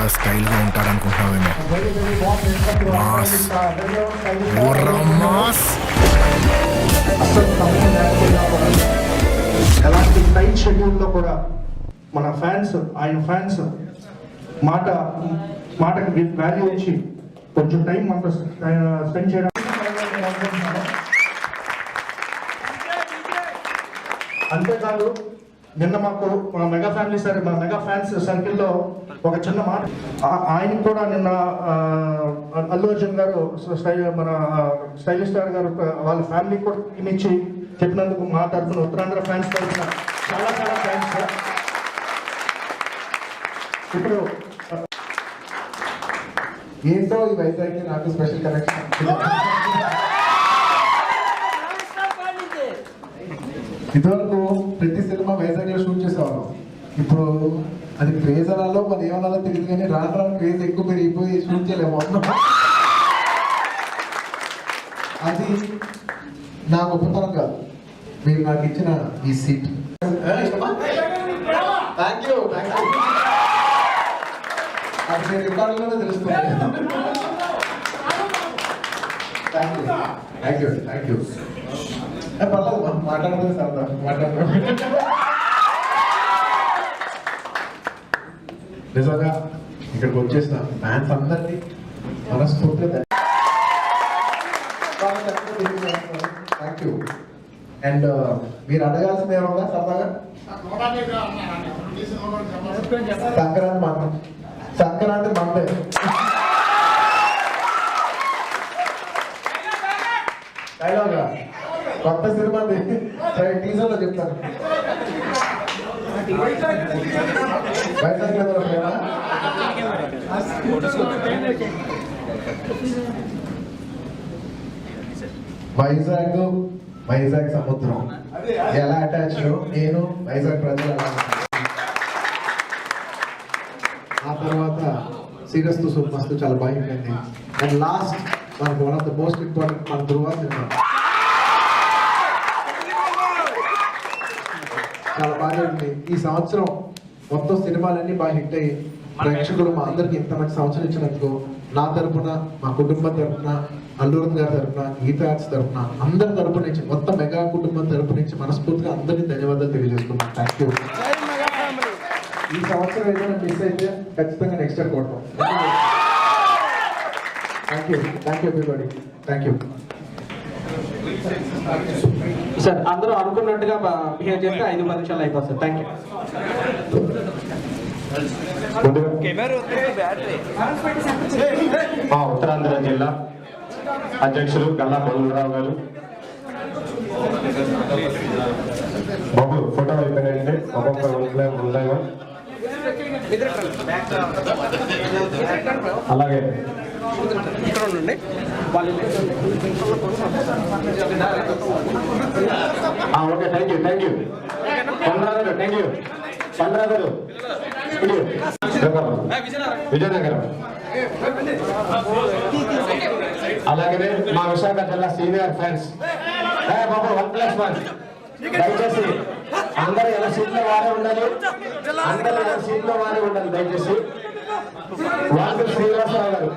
చాలా స్టైల్గా ఉంటాడు అనుకుంటున్నావేమో. మాస్ మాస్ ఎలాంటి టైట్ షెడ్యూల్లో కూడా మన ఫ్యాన్స్, ఆయన ఫ్యాన్స్ మాటకి వాల్యూ ఇచ్చి కొంచెం టైం మనతో స్పెండ్ చేయడం. అంతేకాదు నిన్న మాకు మా మెగా ఫ్యామిలీ మా మెగా ఫ్యాన్స్ సర్కిల్లో ఒక చిన్న మాట, ఆయనకు కూడా నిన్న అల్లు అర్జున్ గారు మన స్టైలిష్ స్టార్ గారు వాళ్ళ ఫ్యామిలీ కూడా ఇచ్చి చెప్పినందుకు మా తరఫున ఉత్తరాంధ్ర ఫ్యాన్స్ తరఫున చాలా చాలా థ్యాంక్స్ సార్. ఇప్పుడు ఏంటో ఈ వైజాగ్కి నాకు స్పెషల్ కనెక్షన్. ఇదివరకు ప్రతి సినిమా వైజాగ్లో షూట్ చేసేవాళ్ళం. ఇప్పుడు అది క్రేజ్ అనాలో మరి ఏమనాలో తెలియదు, కానీ రాను రాను క్రేజ్ ఎక్కువ పెరిగిపోయి షూట్ చేయలేము. అది నా గొప్పతనం కాదు, మీరు నాకు ఇచ్చిన ఈ సీట్. Thank you. అది నేను రికార్డులోనే తెలుస్తుంది. Thank you. పర్లేదు మాట్లాడుతుంది సరదా నిజంగా ఇక్కడికి వచ్చేసిన ఫ్యాన్స్ అందరినీ మనస్ఫూర్తిగా థ్యాంక్ యూ. అండ్ మీరు అడగాల్సింది ఏమన్నా సరదాగా సంక్రాంతి మందే డైలాగా కొత్త సినిమా టీజర్ లో చెప్తాను. వైజాగ్ సముద్రం ఎలా అటాచ్ నేను వైజాగ్ ప్రజలు ఎలా. ఆ తర్వాత సీరియస్తు సూపర్స్తు చాలా బాగుంటుంది. అండ్ లాస్ట్ మనకు one of the most important మన ధృవ సినిమా చాలా బాగా ఉంది. ఈ సంవత్సరం మొత్తం సినిమాలన్నీ బాగా హిట్ అయ్యి ప్రేక్షకులు మా అందరికి ఇంత మంచి సంవత్సరం ఇచ్చినందుకు నా తరఫున, మా కుటుంబం తరఫున, అల్లూరన్ గారి తరఫున, గీత ఆర్ట్స్ తరఫున, అందరి తరపు నుంచి, మొత్తం మెగా కుటుంబం తరపు నుంచి మనస్ఫూర్తిగా అందరికీ ధన్యవాదాలు తెలియజేసుకున్నాను. Thank you. ఈ సంవత్సరం ఏదైనా మిస్ అయితే ఖచ్చితంగా నెక్స్ట్ ఇయర్ కొడతాం. Thank you everybody. Thank you sir. అందరూ అనుకున్నట్టుగా బిహేవ్ చేస్తే 5-10 నిమిషాలు అయిపోతుంది. Thank you. మా ఉత్తరాంధ్ర జిల్లా అధ్యక్షులు గల్లా బొల్లరావు గారు బాబు ఫోటో అయిపోయినాయండి. అలాగే ఓకే థ్యాంక్ యూ పంద్రాగారు విజయనగరం. అలాగే మా విశాఖ జిల్లా సీనియర్ ఫ్రెండ్స్ బాబు 1+1 దయచేసి అందరూ ఎలా సీట్లో వారే ఉండాలి, దయచేసి. వాళ్ళు శ్రీనివాసరావు గారు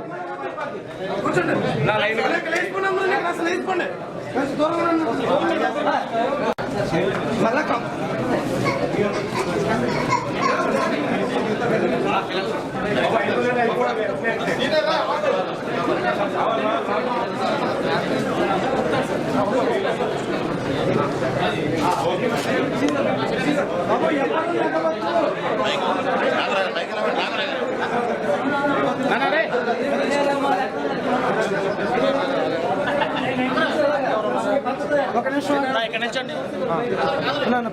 ఒక నిమిషం ఇక్కడ నిల్చోండి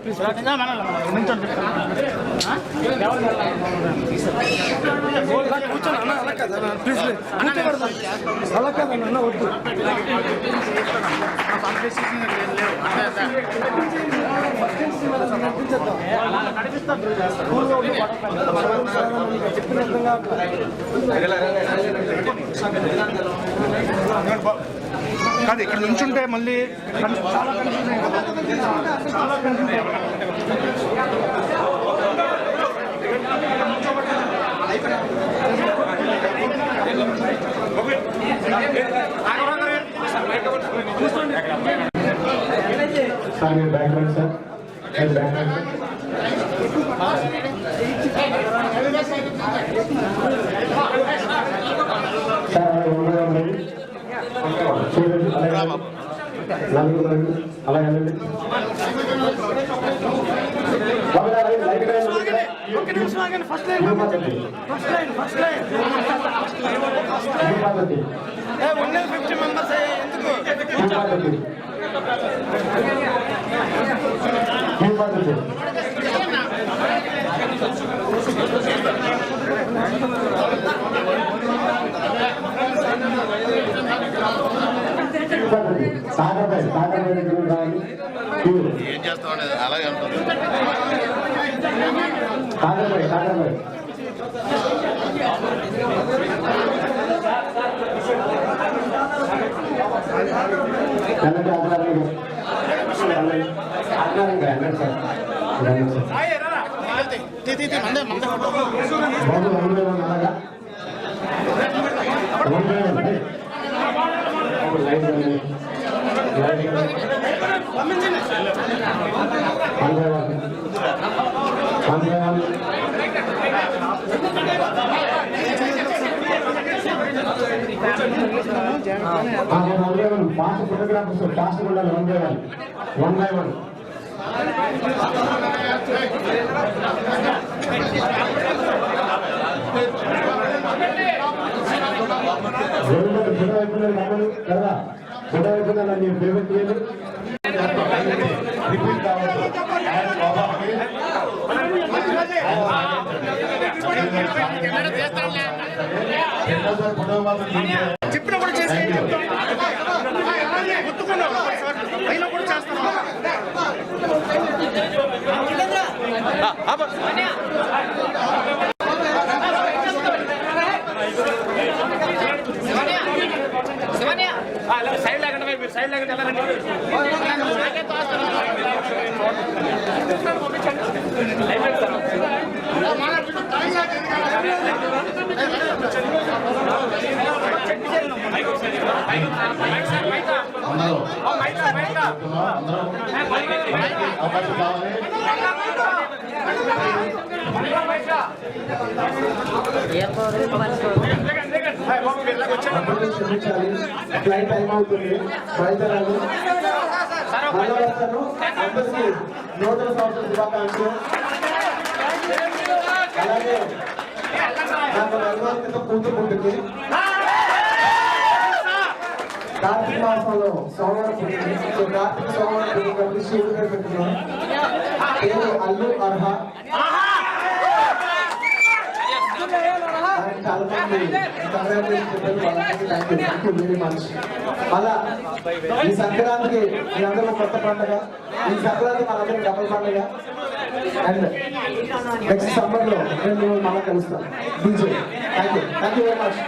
ప్లీజ్. నిల్చోండి కూర్చోండి అన్న. అలా కదా ప్లీజ్ కూర్చోబడదు. అలా కాదన్న అన్న వద్దు. కాదు ఇక్కడ నుంచుంటే మళ్ళీ చాలా కన్ఫ్యూజన్ సార్ మీరు బ్యాక్ రండి సార్, మీరు బ్యాక్ రండి. సార్ నలుగురు రండి, అలాగే వెళ్ళండి. ఏం చేస్తాం అలాగే ఉంటుంది. ఫాస్ట్ ఫోటోగ్రాఫర్స్ ఫాస్ట్ ఉండాలి. 1 by 1 ఫోటో అయిపోయినారు కదా, ఫోటో అయిపోయినా నేను ఫేవరెట్ చేయాలి. రిపీట్ కావచ్చు. ఫోటో మాత్రం చెప్పినప్పుడు చేసి గుర్తుకున్నావు అయినా కూడా చేస్తాను. సైడ్ లేకుండా మీరు సైడ్ లేకుండా అవకాశం కావాలి. ఫ్లైట్ టైం అవుతుంది, బయలుదేరాలి. మళ్ళీ వస్తాను. అందరికీ నూతన సంవత్సర శుభాకాంక్షలు. అలాగే నాకు 4 రోజుల క్రితం కూతురు పుట్టింది. కార్తీక మాసంలో సోమవారం పుట్టింది. సో కార్తీక సోమవారం పుట్టినప్పుడు శివుడు గారు పెట్టుకున్నాం. పేరు అల్లు అర్హ. చాలా మంది థ్యాంక్ యూ వెరీ మచ్. అలా ఈ సంక్రాంతికి మీ అందరూ కొత్త పండుగ. ఈ సంక్రాంతి మనందరం డబుల్ పండుగ. అండ్ నెక్స్ట్ సమ్మర్ లో నేను మళ్ళీ కలుస్తాను. DJ thank you very much.